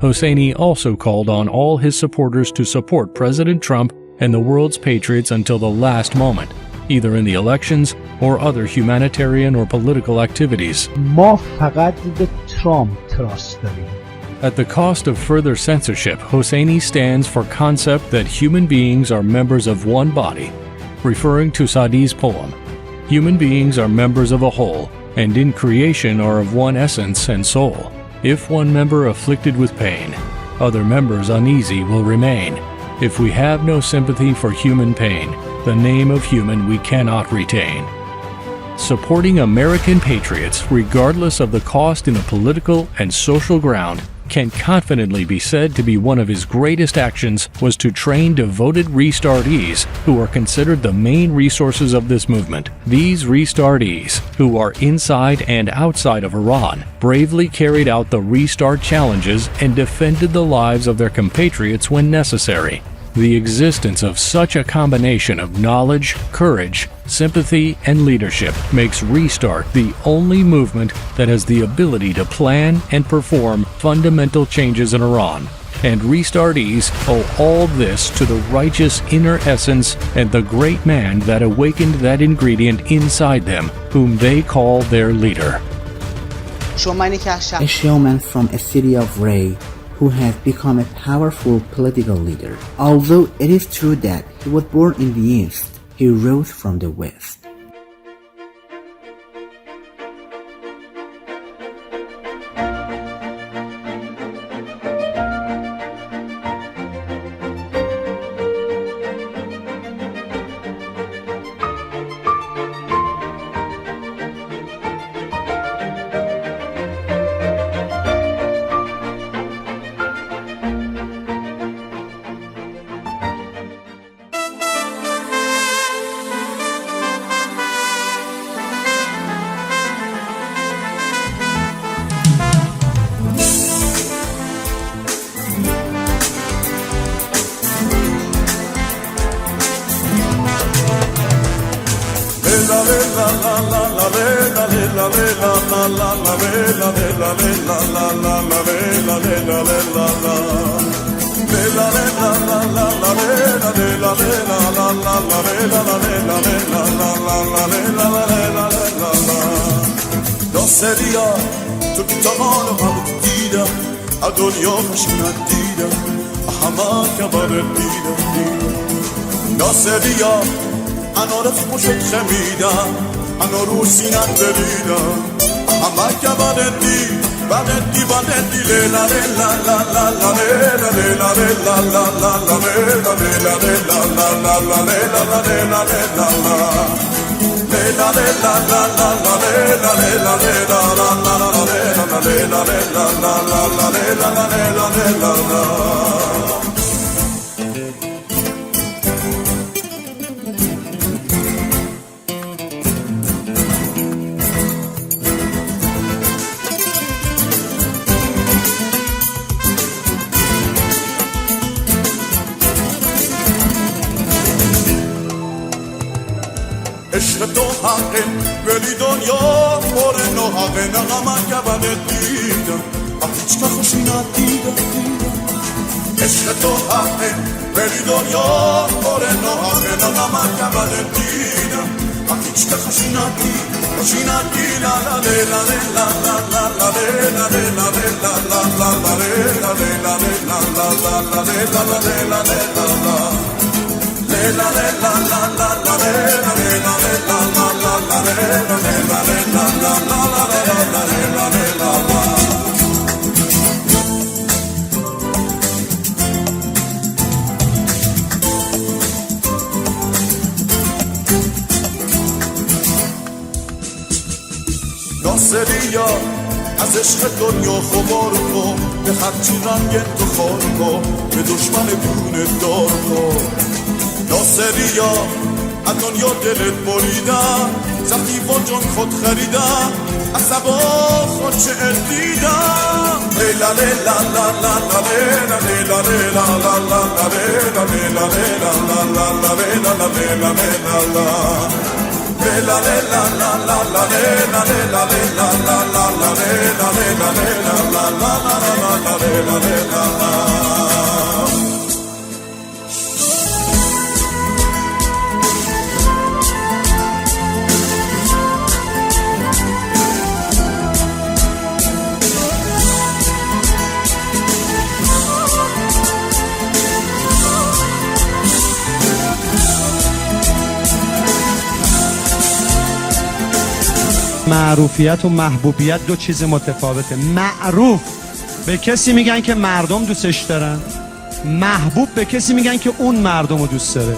Hosseini also called on all his supporters to support President Trump and the world's patriots until the last moment, either in the elections or other humanitarian or political activities. ما فقط به ترامپ تراست داریم. At the cost of further censorship, Hosseini stands for concept that human beings are members of one body, referring to Sadi's poem. Human beings are members of a whole, and in creation are of one essence and soul. If one member afflicted with pain, other members uneasy will remain. If we have no sympathy for human pain, the name of human we cannot retain. Supporting American patriots, regardless of the cost in the political and social ground, can confidently be said to be one of his greatest actions was to train devoted restartees who are considered the main resources of this movement. These restartees, who are inside and outside of Iran, bravely carried out the restart challenges and defended the lives of their compatriots when necessary. The existence of such a combination of knowledge, courage, sympathy, and leadership makes Restart the only movement that has the ability to plan and perform fundamental changes in Iran. And restartees owe all this to the righteous inner essence and the great man that awakened that ingredient inside them, whom they call their leader. A showman from a city of Ray who has become a powerful political leader. Although it is true that he was born in the East, he rose from the West. ناصریا تو که تا حالا همت دیدم از دنیا خشونت دیدم همه که بر دیدم ناصریا انا رفمشت خمیدم انا رو سینت بریدم همه که بدندی لیلا لیلا لا لا لا لیلا لیلا لیلا لا لا لا لیلا لیلا لیلا لا لا لا لیلا لیلا لیلا لیلا لیلا لا لا لا لیلا لیلا لیلا لا لا لا لیلا لیلا لیلا لا لا لا لیلا لیلا لیلا عشق تو حقه ولی دنیا پر ناحقه نغمه که بده دیدم هیچ که خوشی ندیدم عشق تو حقه ولی دنیا پر ناحقه نغمه که بده دیدم هیچ که خوشی ندیدم لا لا لا لا لا لا لا لا لا لا لا لا لا لا لا لا لا لا لا ناصریا از عشق دنیا خبار کن به هرچی رنگ تو خار کن به دشمن بیرون دار کن ناصریا از دنیا دلت بریدم زخیفا جان خود خریدم از سبا خود چه دیدم لیلا لیلا لا لا لا لیلا لیلا لیلا لا لا لا لیلا لیلا لیلا لا لا لا لیلا لیلا لیلا لیلا لیلا لا لا لا لیلا لیلا لیلا لا لا لا لیلا لیلا لیلا لا لا لا لیلا لیلا معروفیت و محبوبیت دو چیز متفاوته. معروف به کسی میگن که مردم دوستش دارن، محبوب به کسی میگن که اون مردم رو دوست داره.